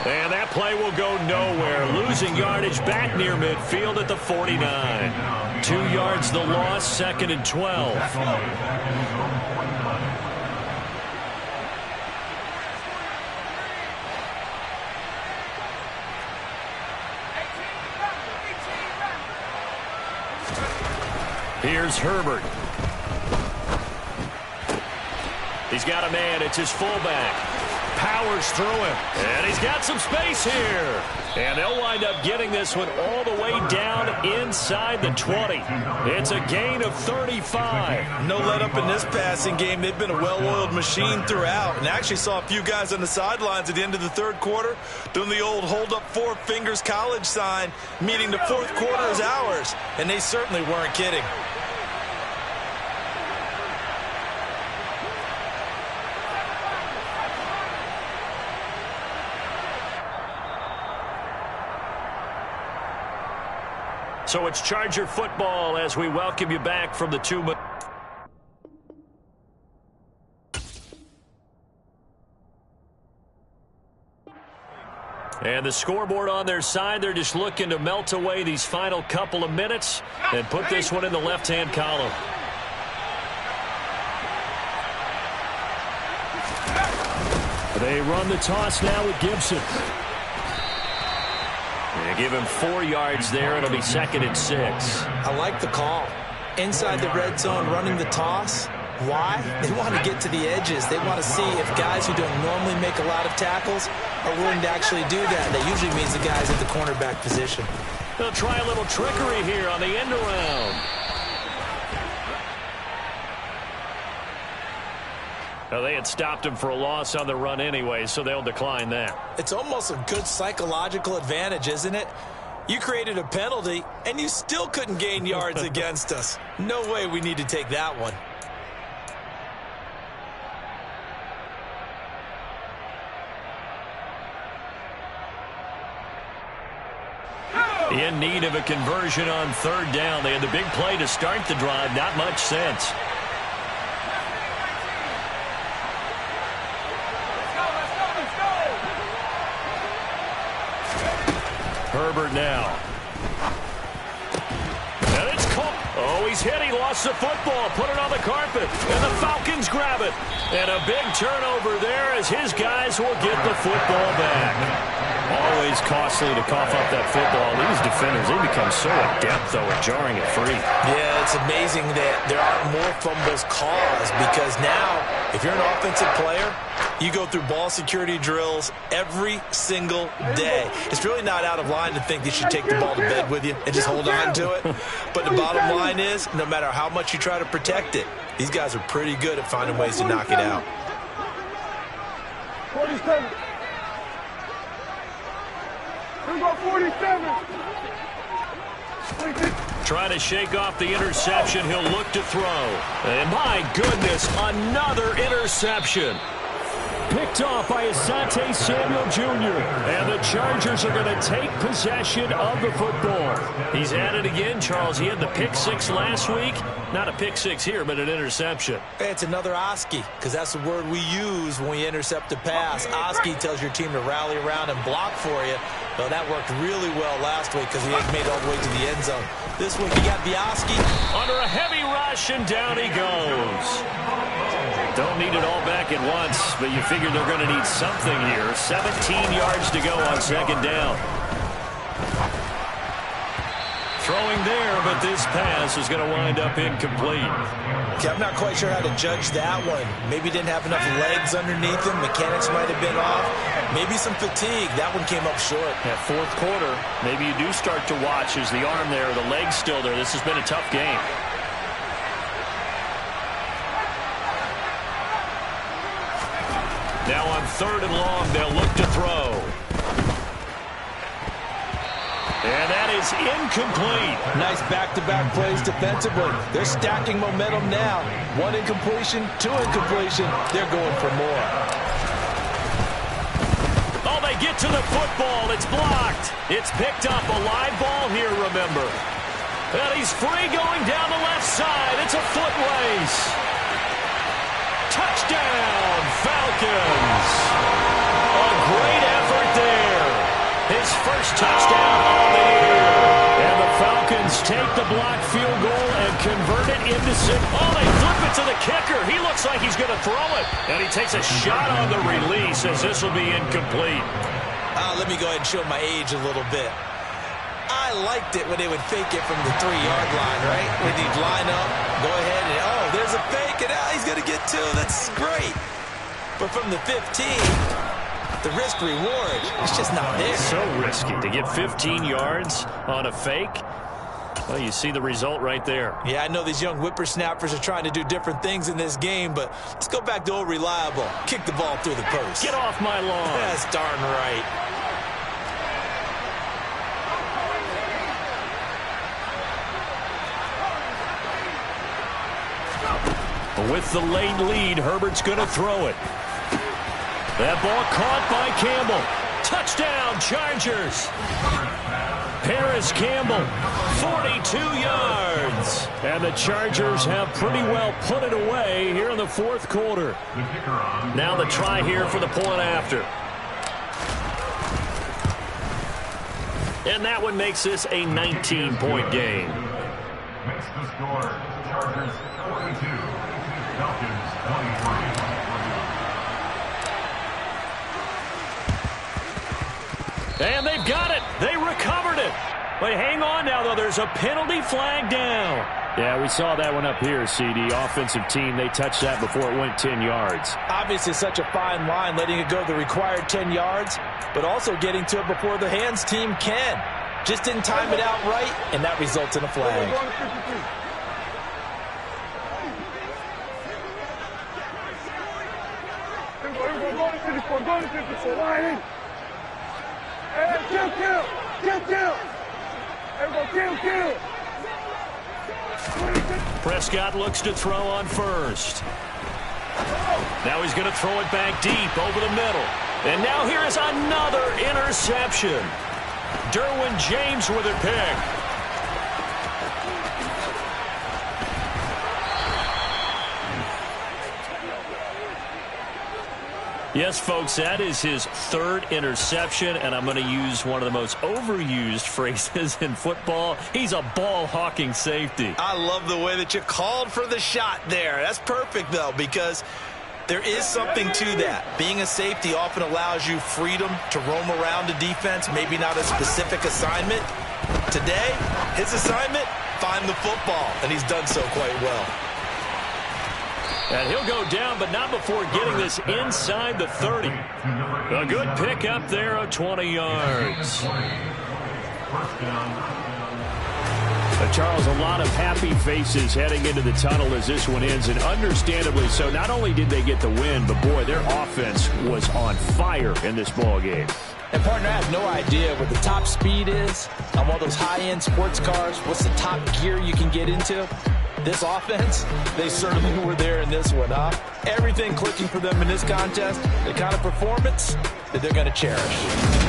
And that play will go nowhere. Losing yardage back near midfield at the 49. 2 yards the loss, 2nd and 12. Here's Herbert. He's got a man. It's his fullback. Powers through him. And he's got some space here. And they'll wind up getting this one all the way down inside the 20. It's a gain of 35. No let up in this passing game. They've been a well-oiled machine throughout. And actually saw a few guys on the sidelines at the end of the third quarter doing the old hold up 4 fingers college sign, meaning the fourth quarter is ours. And they certainly weren't kidding. So it's Charger football as we welcome you back from the 2-minute. And the scoreboard on their side, they're just looking to melt away these final couple of minutes and put this one in the left-hand column. They run the toss now with Gibson. They give him 4 yards there. It'll be 2nd and 6. I like the call. Inside the red zone, running the toss. Why? They want to get to the edges. They want to see if guys who don't normally make a lot of tackles are willing to actually do that. That usually means the guys at the cornerback position. They'll try a little trickery here on the end around. Now, they had stopped him for a loss on the run anyway, so they'll decline that. It's almost a good psychological advantage, isn't it? You created a penalty, and you still couldn't gain yards against us. No way we need to take that one. In need of a conversion on 3rd down. They had the big play to start the drive. Not much sense. Herbert now. And it's caught. Oh, he's hit. He lost the football. Put it on the carpet. And the Falcons grab it. And a big turnover there as his guys will get the football back. Always costly to cough up that football. These defenders, they become so adept, though, at jarring it free. Yeah, it's amazing that there aren't more fumbles caused because now, if you're an offensive player, you go through ball security drills every single day. It's really not out of line to think you should take the ball to bed with you and just hold on to it. But the bottom line is, no matter how much you try to protect it, these guys are pretty good at finding ways to knock it out. 47. We got 47. Trying to shake off the interception. He'll look to throw. And my goodness, another interception. Picked off by Asante Samuel Jr. And the Chargers are going to take possession of the football. He's at it again, Charles. He had the pick six last week. Not a pick six here, but an interception. It's another Oski, because that's the word we use when we intercept a pass. Oski tells your team to rally around and block for you. Well, that worked really well last week because he had made all the way to the end zone. This week, he got the Oski. Under a heavy rush, and down he goes. Don't need it all back at once, but you figure they're going to need something here. 17 yards to go on second down. Throwing there, but this pass is going to wind up incomplete. Okay, I'm not quite sure how to judge that one. Maybe didn't have enough legs underneath him. Mechanics might have been off. Maybe some fatigue. That one came up short. That fourth quarter, maybe you do start to watch. Is the arm there, the leg's still there? This has been a tough game. Now on third and long, they'll look to throw. And that is incomplete. Nice back-to-back plays defensively. They're stacking momentum now. One incompletion, two incompletion. They're going for more. Oh, they get to the football. It's blocked. It's picked up. A live ball here, remember. And he's free going down the left side. It's a foot race. Touchdown, Falcons. A great effort there. His first touchdown on the year. And the Falcons take the blocked field goal and convert it into six. Oh, they flip it to the kicker. He looks like he's going to throw it. And he takes a shot on the release as this will be incomplete. Let me go ahead and show my age a little bit. I liked it when they would fake it from the 3-yard line, right? When he'd line up, go ahead and, oh, there's a fake, and he's going to get two. That's great. But from the 15, the risk-reward, it's just not there. So risky to get 15 yards on a fake. Well, you see the result right there. Yeah, I know these young whippersnappers are trying to do different things in this game, but let's go back to old reliable. Kick the ball through the post. Get off my lawn. That's darn right. With the late lead, Herbert's going to throw it. That ball caught by Campbell. Touchdown, Chargers. Paris Campbell, 42 yards. And the Chargers have pretty well put it away here in the fourth quarter. Now the try here for the point after. And that one makes this a 19-point game. Makes the score, Chargers 42, Falcons 23. And they've got it. They recovered it. But hang on now, though. There's a penalty flag down. Yeah, we saw that one up here, CD. Offensive team, they touched that before it went 10 yards. Obviously such a fine line, letting it go the required 10 yards, but also getting to it before the hands team can. Just didn't time it out right, and that results in a flag. Kill. Prescott looks to throw on first. Now he's going to throw it back deep over the middle. And now here is another interception. Derwin James with a pick. Yes, folks, that is his third interception, and I'm going to use one of the most overused phrases in football. He's a ball-hawking safety. I love the way that you called for the shot there. That's perfect, though, because There is something to that. Being a safety often allows you freedom to roam around the defense, maybe not a specific assignment. Today, his assignment, find the football, and he's done so quite well. And he'll go down, but not before getting this inside the 30. A good pick up there of 20 yards. Charles, a lot of happy faces heading into the tunnel as this one ends, and understandably so. Not only did they get the win, but, boy, their offense was on fire in this ball game. And, partner, I have no idea what the top speed is on one of those high-end sports cars. What's the top gear you can get into? This offense, they certainly were there in this one, huh? Everything clicking for them in this contest, the kind of performance that they're going to cherish.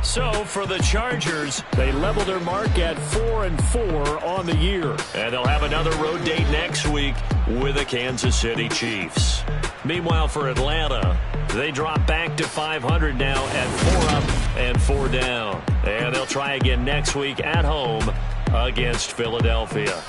So, for the Chargers, they leveled their mark at 4-4 on the year. And they'll have another road date next week with the Kansas City Chiefs. Meanwhile, for Atlanta, they drop back to 500 now at 4 up and 4 down. And they'll try again next week at home against Philadelphia.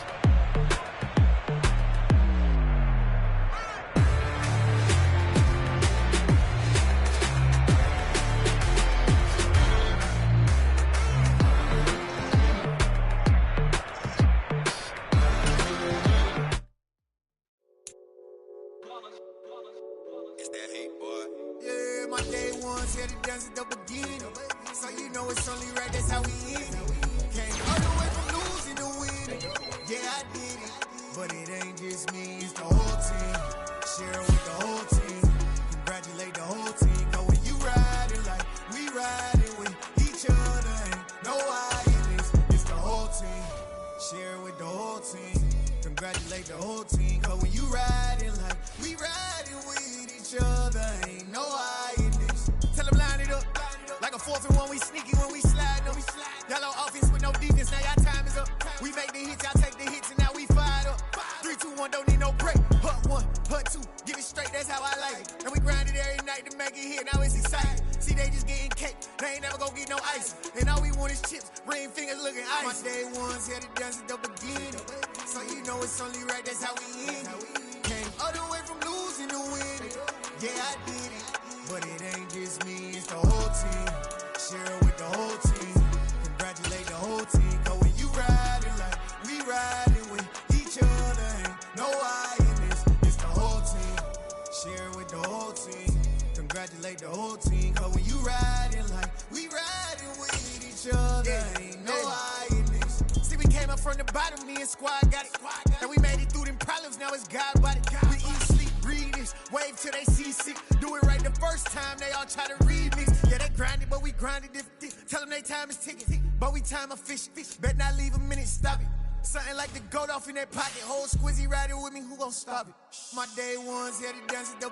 Bet not leave a minute, stop it. Something like the goat off in that pocket. Whole squizzy riding with me, who gon' stop it? My day ones, yeah, the dance at the